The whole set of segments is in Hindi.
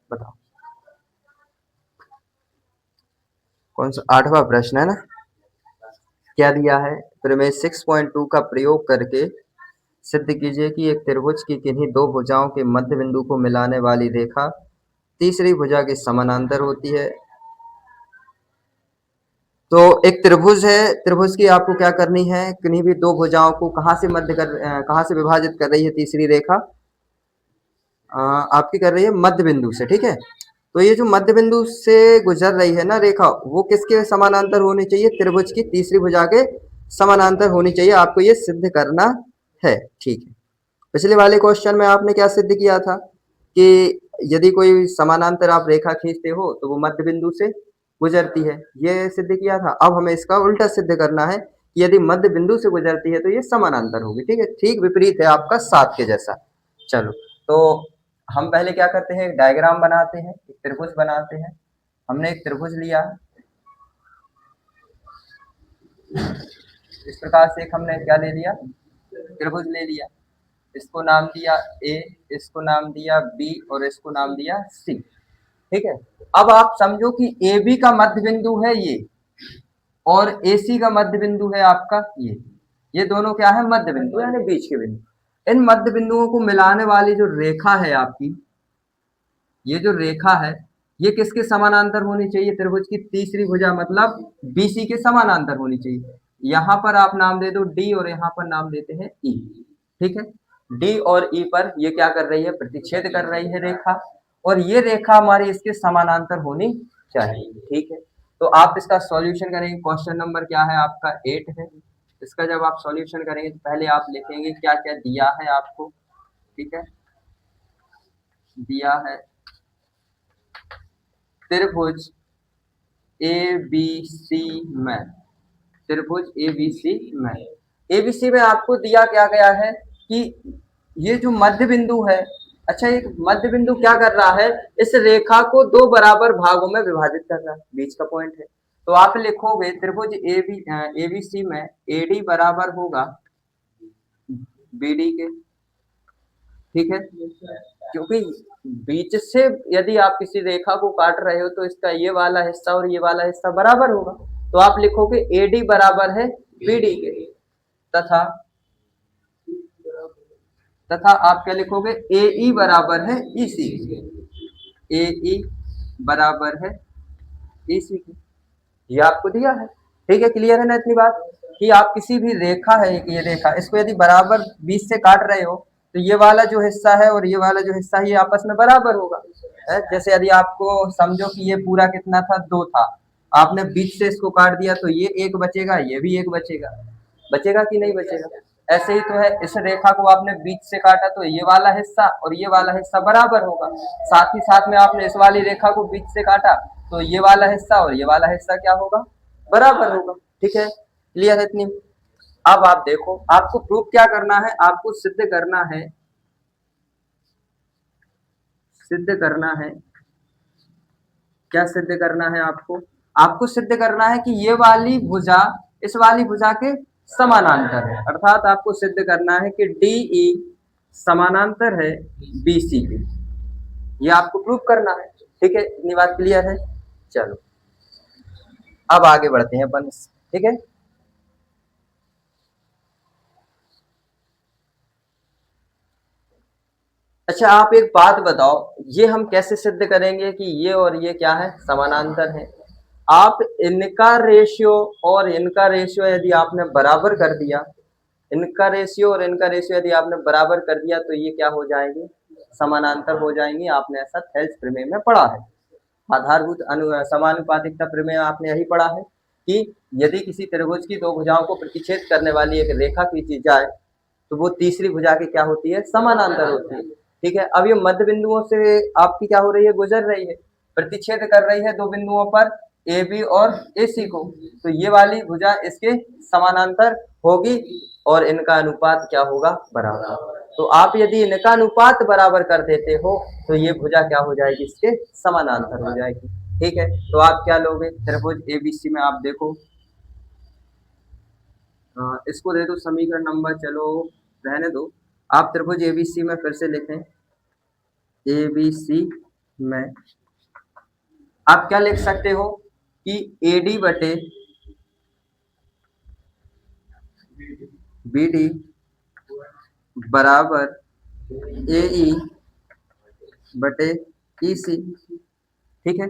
बताओ कौन सा 8वां प्रश्न है ना। क्या दिया है, प्रमेय 6.2 का प्रयोग करके सिद्ध कीजिए कि एक त्रिभुज की किन्हीं दो भुजाओं के मध्य बिंदु को मिलाने वाली रेखा तीसरी भुजा के समानांतर होती है। तो एक त्रिभुज है, त्रिभुज की आपको क्या करनी है, किन्हीं भी दो भुजाओं को कहाँ से विभाजित कर रही है तीसरी रेखा, आपकी कर रही है मध्य बिंदु से, ठीक है। तो ये जो मध्य बिंदु से गुजर रही है ना रेखा, वो किसके समानांतर होनी चाहिए, त्रिभुज की तीसरी भुजा के समानांतर होनी चाहिए, आपको ये सिद्ध करना है, ठीक है। पिछले वाले क्वेश्चन में आपने क्या सिद्ध किया था कि यदि कोई समानांतर आप रेखा खींचते हो तो वो मध्य बिंदु से गुजरती है, ये सिद्ध किया था। अब हमें इसका उल्टा सिद्ध करना है कि यदि मध्य बिंदु से गुजरती है तो ये समानांतर होगी, ठीक है। ठीक विपरीत है आपका 7 के जैसा। चलो, तो हम पहले क्या करते हैं, डायग्राम बनाते हैं, एक त्रिभुज बनाते हैं। हमने एक त्रिभुज लिया, इस प्रकार से एक हमने क्या ले लिया, त्रिभुज ले लिया। इसको नाम दिया ए, इसको नाम दिया बी और इसको नाम दिया सी, ठीक है। अब आप समझो कि ए बी का मध्य बिंदु है ये, और ए सी का मध्य बिंदु है आपका ये दोनों क्या है, मध्य बिंदु यानी बीच के बिंदु। इन मध्य बिंदुओं को मिलाने वाली जो रेखा है आपकी, ये जो रेखा है ये किसके समानांतर होनी चाहिए, त्रिभुज की तीसरी भुजा मतलब बीसी के समानांतर होनी चाहिए। यहां पर आप नाम दे दो डी और यहां पर नाम देते हैं ई, ठीक है। डी और ई पर ये क्या कर रही है, प्रतिच्छेद कर रही है रेखा, और ये रेखा हमारी इसके समानांतर होनी चाहिए, ठीक है। तो आप इसका सॉल्यूशन करेंगे, क्वेश्चन नंबर क्या है आपका 8 है। इसका जब आप सॉल्यूशन करेंगे तो पहले आप लिखेंगे क्या क्या दिया है आपको, ठीक है। दिया है त्रिभुज ए बी सी में, त्रिभुज ए बी सी में, ए बी सी में आपको दिया क्या गया है कि ये जो मध्य बिंदु है, अच्छा एक मध्य बिंदु क्या कर रहा है, इस रेखा को दो बराबर भागों में विभाजित कर रहा है, बीच का पॉइंट है। तो आप लिखोगे त्रिभुज ए बी सी में ए डी बराबर होगा बी डी के, ठीक है। क्योंकि बीच से यदि आप किसी रेखा को काट रहे हो तो इसका ये वाला हिस्सा और ये वाला हिस्सा बराबर होगा। तो आप लिखोगे AD बराबर है BD के, तथा तथा आप क्या लिखोगे, AE बराबर है EC के, AE बराबर है EC के। ये आपको दिया है, ठीक है। क्लियर है ना इतनी बात कि आप किसी भी रेखा है, ये रेखा, इसको यदि बराबर बीच से काट रहे हो तो ये वाला जो हिस्सा है और ये वाला जो हिस्सा है ये आपस में बराबर होगा, है? जैसे यदि आपको समझो कि ये पूरा कितना था, 2 था, आपने बीच से इसको काट दिया तो ये एक बचेगा, ये भी एक बचेगा, बचेगा कि नहीं बचेगा। ऐसे ही तो है, इस रेखा को आपने बीच से काटा तो ये वाला हिस्सा और ये वाला हिस्सा बराबर होगा, साथ ही साथ में आपने इस वाली रेखा को बीच से काटा तो ये वाला हिस्सा और ये वाला हिस्सा क्या होगा, बराबर होगा, ठीक है। क्लियर है इतनी। अब आप देखो आपको प्रूफ क्या करना है, आपको सिद्ध करना है, सिद्ध करना है, क्या सिद्ध करना है आपको, आपको सिद्ध करना है कि ये वाली भुजा इस वाली भुजा के समानांतर है, अर्थात आपको सिद्ध करना है कि DE समानांतर है BC के, ये आपको प्रूफ करना है, ठीक है। इतनी बात क्लियर है। चलो अब आगे बढ़ते हैं अपन, ठीक है। अच्छा आप एक बात बताओ, ये हम कैसे सिद्ध करेंगे कि ये और ये क्या है, समानांतर है। आप इनका रेशियो और इनका रेशियो यदि आपने बराबर कर दिया, इनका रेशियो और इनका रेशियो यदि आपने बराबर कर दिया तो ये क्या हो जाएंगे, समानांतर हो जाएंगे। आपने ऐसा थेल्स प्रमेय में पढ़ा है, आधारभूत समानुपातिकता प्रमेय आपने यही पढ़ा है कि यदि किसी त्रिभुज की दो भुजाओं को प्रतिच्छेद करने वाली एक रेखा खींची जाए तो वो तीसरी भुजा की क्या होती है, समानांतर होती है, ठीक है। अब ये मध्य बिंदुओं से आपकी क्या हो रही है, गुजर रही है, प्रतिच्छेद कर रही है दो बिंदुओं पर ए बी और ए सी को, तो ये वाली भुजा इसके समानांतर होगी और इनका अनुपात क्या होगा, बराबर। तो आप यदि इनका अनुपात बराबर कर देते हो तो ये भुजा क्या हो जाएगी, इसके समानांतर हो जाएगी, ठीक है। तो आप क्या लोगे, त्रिभुज एबीसी में आप देखो, इसको दे दो समीकरण नंबर, चलो रहने दो, आप त्रिभुज एबीसी में फिर से लिखें, ए बी सी में आप क्या लिख सकते हो कि AD बटे BD बराबर AE बटे EC। ठीक है,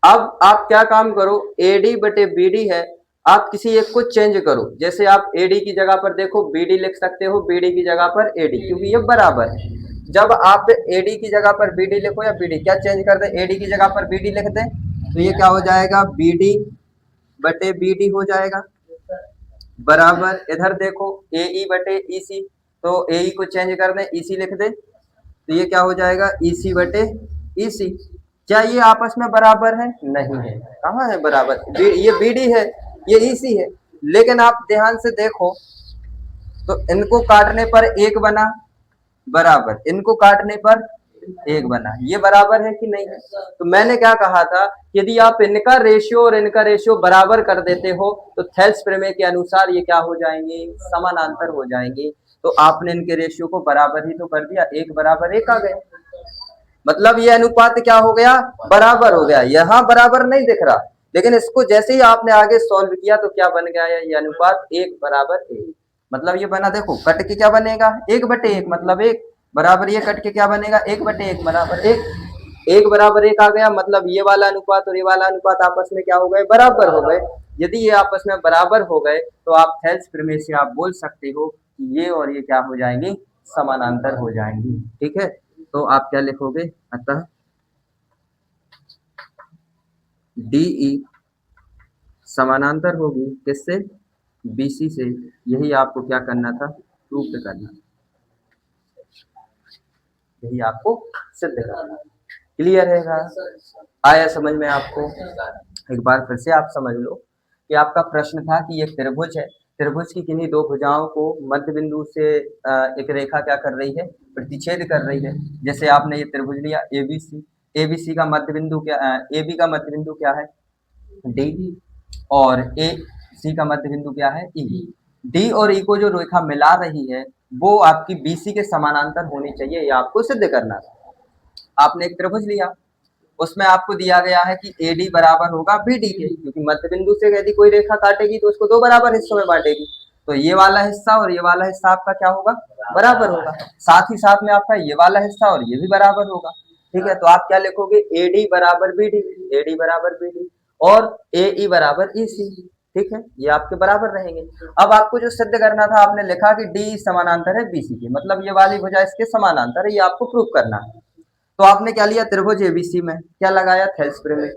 अब आप क्या काम करो, AD बटे BD है, आप किसी एक को चेंज करो। जैसे आप AD की जगह पर देखो BD लिख सकते हो, BD की जगह पर AD, क्योंकि ये बराबर है। जब आप AD की जगह पर BD लिखो या BD क्या चेंज कर दें, AD की जगह पर BD लिख दें तो ये क्या हो जाएगा, BD बटे BD हो जाएगा बराबर, इधर देखो AE बटे EC, तो AE को चेंज कर दें, EC लिख दें तो ये क्या हो जाएगा, EC बटे EC। क्या ये आपस में बराबर है? नहीं है। कहाँ है बराबर, ये BD है, ये EC है। लेकिन आप ध्यान से देखो तो इनको काटने पर एक बना बराबर, इनको काटने पर एक बना, ये बराबर है कि नहीं है? तो मैंने क्या कहा था, यदि आप इनका रेशियो और इनका रेशियो बराबर कर देते हो तो थेल्स प्रमेय के अनुसार ये क्या हो जाएंगे, समानांतर हो जाएंगे। तो आपने इनके रेशियो को बराबर ही तो कर दिया, एक बराबर एक आ गया, मतलब ये अनुपात क्या हो गया, बराबर हो गया। यहाँ बराबर नहीं दिख रहा, लेकिन इसको जैसे ही आपने आगे सॉल्व किया तो क्या बन गया, ये अनुपात एक बराबर एक। मतलब ये बना, देखो कट के क्या बनेगा, एक बटे एक, मतलब एक बराबर, ये कट के क्या बनेगा, एक बटे एक बराबर एक, एक बराबर एक आ गया। मतलब ये वाला अनुपात और ये वाला अनुपात आपस में क्या हो गए, बराबर हो गए। यदि ये आपस में बराबर हो गए तो आप थेल्स प्रमेय से आप बोल सकते हो कि ये और ये क्या हो जाएंगी, समानांतर हो जाएंगी। ठीक है, तो आप क्या लिखोगे, अतः DE समानांतर होगी किससे, BC से। यही आपको क्या करना था, प्रूफ करना, यही आपको सिद्ध करना। क्लियर है? आया समझ में आपको? एक बार फिर से आप समझ लो कि आपका प्रश्न था कि एक त्रिभुज है, त्रिभुज की किन्हीं दो भुजाओं को मध्य बिंदु से एक रेखा क्या कर रही है, प्रतिच्छेद कर रही है। जैसे आपने ये त्रिभुज लिया ABC, ABC का मध्य बिंदु क्या, AB का मध्य बिंदु क्या है, D, और AC का मध्य बिंदु क्या है, E। D और E को जो रेखा मिला रही है वो आपकी BC के समानांतर होनी चाहिए, ये आपको सिद्ध करना था। आपने एक त्रिभुज लिया, उसमें आपको दिया गया है कि AD बराबर होगा BD के, क्योंकि मध्य बिंदु से यदि कोई रेखा काटेगी तो उसको दो बराबर हिस्सों में बांटेगी, तो ये वाला हिस्सा और ये वाला हिस्सा आपका क्या होगा, बराबर होगा। साथ ही साथ में आपका ये वाला हिस्सा और ये भी बराबर होगा। ठीक है, तो आप क्या लिखोगे, AD बराबर BD, AD बराबर BD, और AE बराबर EC। ठीक है, ये आपके बराबर रहेंगे। अब आपको जो सिद्ध करना था, आपने लिखा कि D समानांतर है BC के, मतलब ये वाली भुजा इसके समानांतर है, ये आपको प्रूव करना है। तो आपने क्या लिया, त्रिभुज ABC में क्या लगाया, थेल्स प्रमेय।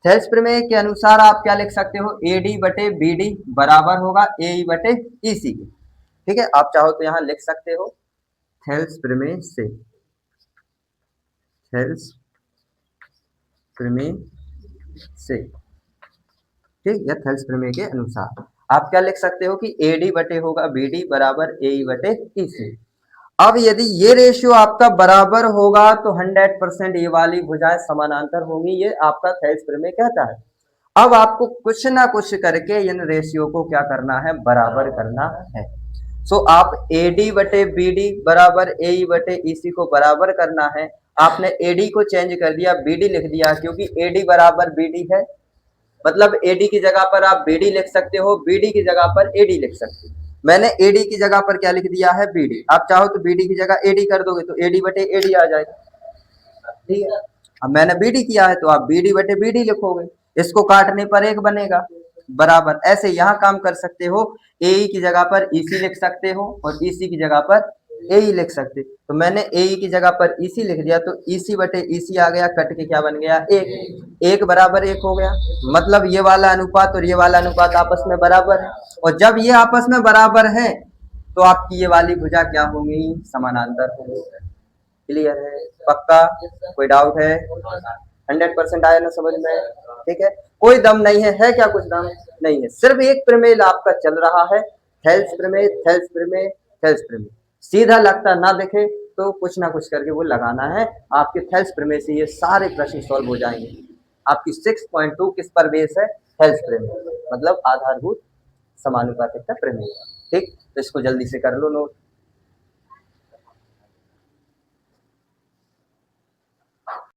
थेल्स प्रमेय के अनुसार आप क्या लिख सकते हो, AD बटे BD बराबर होगा AE बटे EC के। ठीक है, आप चाहो तो यहाँ लिख सकते हो थेल्स प्रमेय से, थेल्स प्रमेय से, ठीक, या थेल्स प्रमेय के अनुसार आप क्या लिख सकते हो कि AD बटे होगा BD बराबर AE बटे EC। अब यदि ये रेशियो आपका बराबर होगा तो 100% ये वाली भुजाएं समानांतर होंगी, ये आपका थेल्स प्रमेय कहता है। अब आपको कुछ ना कुछ करके इन रेशियो को क्या करना है, बराबर करना है। सो आप AD बटे BD बराबर AE बटे EC को बराबर करना है। आपने AD को चेंज कर दिया, BD लिख दिया, क्योंकि AD बराबर BD है, मतलब AD की जगह पर आप BD लिख सकते हो, BD की जगह पर AD लिख सकते हो। मैंने AD की जगह पर क्या लिख दिया है, BD। आप चाहो तो BD की जगह AD कर दोगे तो AD बटे AD आ जाएगा। ठीक है, अब मैंने BD किया है तो आप BD बटे BD लिखोगे, इसको काटने पर एक बनेगा बराबर। ऐसे यहाँ काम कर सकते हो, AE की जगह पर EC लिख सकते हो और EC की जगह पर AE लिख सकते। तो मैंने AE की जगह पर EC लिख दिया तो EC बटे EC आ गया, कट के क्या बन गया, एक, एक बराबर एक हो गया। मतलब ये वाला अनुपात और ये वाला अनुपात आपस में बराबर है, और जब ये आपस में बराबर है तो आपकी ये वाली भुजा क्या होंगी, समानांतर होंगी। क्लियर है? पक्का? कोई डाउट है? 100% आया ना समझ में? ठीक है, कोई दम नहीं है क्या कुछ दम नहीं है, सिर्फ एक प्रमेय आपका चल रहा है, थेल्स प्रमेय, थेल्स प्रमेय, थेल्स प्रमेय। सीधा लगता ना दिखे तो कुछ ना कुछ करके वो लगाना है, आपके थेल्स प्रमेय से ये सारे प्रश्न सॉल्व हो जाएंगे। आपकी 6.2 किस पर बेस है, थेल्स प्रमेय, मतलब आधारभूत समानुपातिकता प्रमेय। ठीक, तो इसको जल्दी से कर लो नोट।